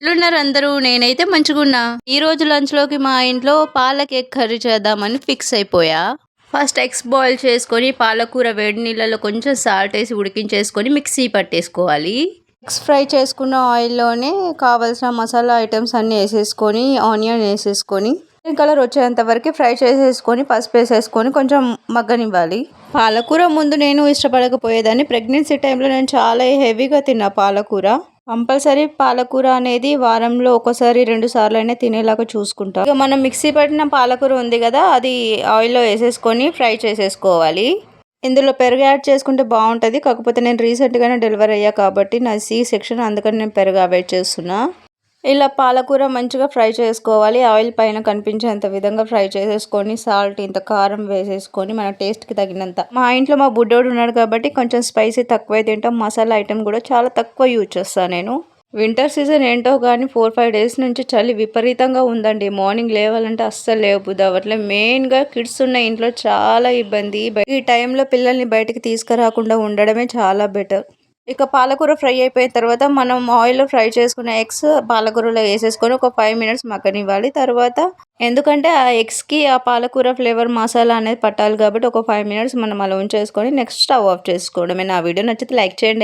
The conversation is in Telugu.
ఎట్లున్నారు అందరూ? నేనైతే మంచిగున్నా. ఈరోజు లంచ్‌లోకి మా ఇంట్లో పాలక్ ఎగ్ కర్రీ చేద్దామని ఫిక్స్ అయిపోయా. ఫస్ట్ ఎగ్స్ బాయిల్ చేసుకొని, పాలకూర వేడి నీళ్ళలో కొంచెం సాల్ట్ ఏసి ఉడికించేసుకొని మిక్సీ పట్టేసుకోవాలి. ఎగ్స్ ఫ్రై చేసుకున్న ఆయిల్‌లోనే కావాల్సిన మసాలా ఐటెమ్స్ అన్నీ ఏసేసుకొని, ఆనియన్ ఏసేసుకొని, గ్రీన్ కలర్ వచ్చేంత వరకు ఫ్రై చేసేసుకొని, పసుపేసేసుకొని కొంచెం మగ్గనివ్వాలి. పాలకూర ముందు నేను ఇష్టపడకపోయేదాన్ని. ప్రెగ్నెన్సీ టైంలో నేను చాలా హెవీగా తిన్నా పాలకూర. కంపల్సరీ పాలకూర అనేది వారంలో ఒకసారి 2 సార్లైనా తినేలాగా చూసుకుంటా. ఇక మనం మిక్సీ పట్టిన పాలకూర ఉంది కదా, అది ఆయిల్‌లో ఏసేసుకొని ఫ్రై చేసేసుకోవాలి. ఇందులో పెరుగు యాడ్ చేసుకుంటే బాగుంటుంది. కాకపోతే నేను రీసెంట్‌గానే డెలివరీ అయ్యా కాబట్టి నా సి సెక్షన్, అందుకని నేను పెరుగు అవాయిడ్ చేస్తున్నా. ఇలా పాలకూర మంచిగా ఫ్రై చేసుకోవాలి. ఆయిల్ పైన కనిపించేంత విధంగా ఫ్రై చేసేసుకొని, సాల్ట్ ఇంత కారం వేసేసుకొని మన టేస్ట్‌కి తగినంత. మా ఇంట్లో మా బుడ్డోడు ఉన్నాడు కాబట్టి కొంచెం స్పైసీ తక్కువే తింటాం. మసాలా ఐటెమ్ కూడా చాలా తక్కువ యూజ్ చేస్తాను నేను. వింటర్ సీజన్ ఏంటో కానీ 4, 5 డేస్ నుంచి చలి విపరీతంగా ఉందండి. మార్నింగ్ లేవాలంటే అస్సలు లేవబుద్ధి అవ్వట్లే. మెయిన్‌గా కిడ్స్ ఉన్న ఇంట్లో చాలా ఇబ్బంది. ఈ టైంలో పిల్లల్ని బయటికి తీసుకురాకుండా ఉండడమే చాలా బెటర్. ఇక పాలకూర ఫ్రై అయిపోయిన తర్వాత మనం ఆయిల్‌లో ఫ్రై చేసుకున్న ఎగ్స్ పాలకూరలో వేసేసుకొని ఒక 5 మినిట్స్ మగ్గనివ్వాలి. తర్వాత ఎందుకంటే ఆ ఎగ్స్‌కి ఆ పాలకూర ఫ్లేవర్ మసాలా అనేది పట్టాలి కాబట్టి ఒక 5 మినిట్స్ మనం అలా ఉంచేసుకొని నెక్స్ట్ స్టవ్ ఆఫ్ చేసుకోవడమే. నా వీడియో నచ్చితే లైక్ చేయండి.